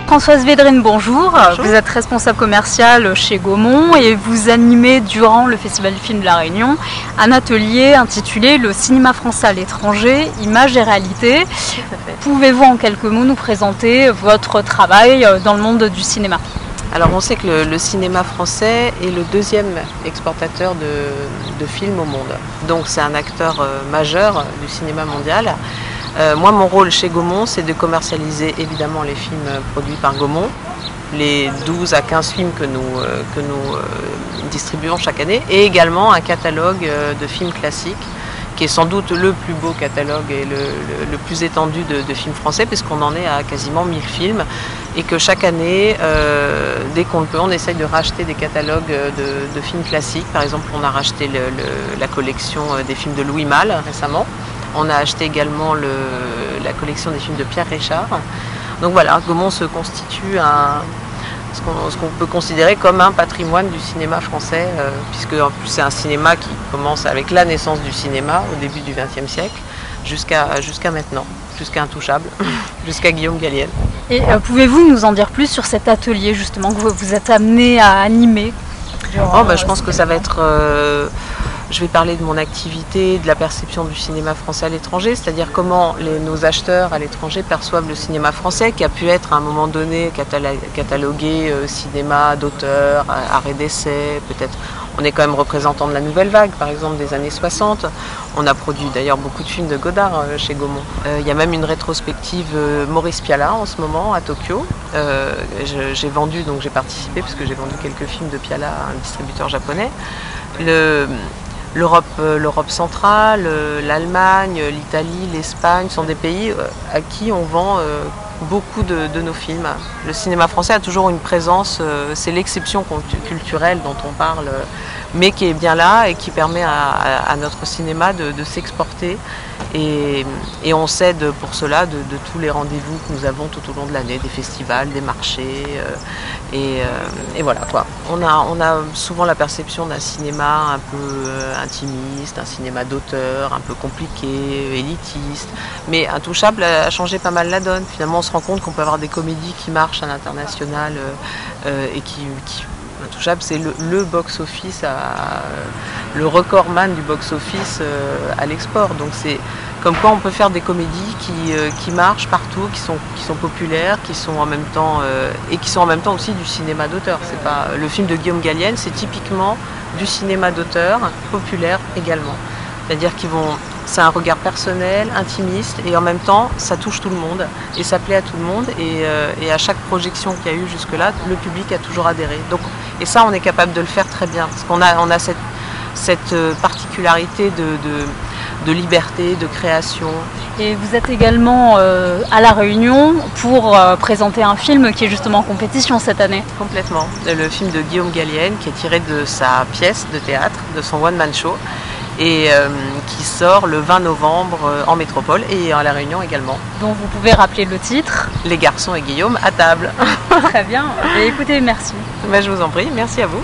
Françoise Védrine, bonjour. Bonjour. Vous êtes responsable commerciale chez Gaumont et vous animez durant le Festival du film de La Réunion un atelier intitulé Le cinéma français à l'étranger, images et réalités. Pouvez-vous en quelques mots nous présenter votre travail dans le monde du cinéma? Alors on sait que le cinéma français est le deuxième exportateur de films au monde. Donc c'est un acteur majeur du cinéma mondial. Moi mon rôle chez Gaumont c'est de commercialiser évidemment les films produits par Gaumont, les 12 à 15 films que nous distribuons chaque année, et également un catalogue de films classiques qui est sans doute le plus beau catalogue et le plus étendu de films français, puisqu'on en est à quasiment 1000 films, et que chaque année, dès qu'on le peut, on essaye de racheter des catalogues de films classiques. Par exemple, on a racheté la collection des films de Louis Malle récemment. On a acheté également la collection des films de Pierre Richard. Donc voilà, Gaumont se constitue ce qu'on peut considérer comme un patrimoine du cinéma français, puisque en plus c'est un cinéma qui commence avec la naissance du cinéma au début du XXe siècle jusqu'à maintenant, jusqu'à Intouchable, jusqu'à Guillaume Gallienne. Et pouvez-vous nous en dire plus sur cet atelier justement que vous êtes amené à animer? Je pense que ça va être... je vais parler de mon activité, de la perception du cinéma français à l'étranger, c'est-à-dire comment nos acheteurs à l'étranger perçoivent le cinéma français, qui a pu être à un moment donné catalogué cinéma d'auteur, arrêt d'essai, peut-être. On est quand même représentant de la nouvelle vague, par exemple des années 60. On a produit d'ailleurs beaucoup de films de Godard chez Gaumont. Il y a même une rétrospective Maurice Pialat en ce moment à Tokyo. J'ai vendu, donc j'ai participé, parce que j'ai vendu quelques films de Pialat à un distributeur japonais. L'Europe centrale, l'Allemagne, l'Italie, l'Espagne sont des pays à qui on vend beaucoup de nos films. Le cinéma français a toujours une présence, c'est l'exception culturelle dont on parle, mais qui est bien là et qui permet à notre cinéma de s'exporter. Et on s'aide pour cela de tous les rendez-vous que nous avons tout au long de l'année, des festivals, des marchés. Et voilà quoi. On a souvent la perception d'un cinéma un peu intimiste, un cinéma d'auteur, un peu compliqué, élitiste. Mais Intouchable a changé pas mal la donne. Finalement, on se rend compte qu'on peut avoir des comédies qui marchent à l'international et Intouchable, c'est le box-office, le recordman du box-office à l'export. Donc c'est comme quoi on peut faire des comédies qui marchent partout, qui sont populaires, qui sont en même temps aussi du cinéma d'auteur. C'est pas le film de Guillaume Gallienne, c'est typiquement du cinéma d'auteur populaire également. C'est-à-dire c'est un regard personnel, intimiste, et en même temps, ça touche tout le monde, et ça plaît à tout le monde, et à chaque projection qu'il y a eu jusque-là, le public a toujours adhéré. Donc, et ça, on est capable de le faire très bien, parce qu'on a cette particularité de liberté, de création. Et vous êtes également à La Réunion pour présenter un film qui est justement en compétition cette année. Complètement. Le film de Guillaume Gallienne, qui est tiré de sa pièce de théâtre, de son one-man show, et qui sort le 20 novembre en métropole et à La Réunion également. Donc vous pouvez rappeler le titre? Les garçons et Guillaume à table. Très bien. Et écoutez, merci. Je vous en prie, merci à vous.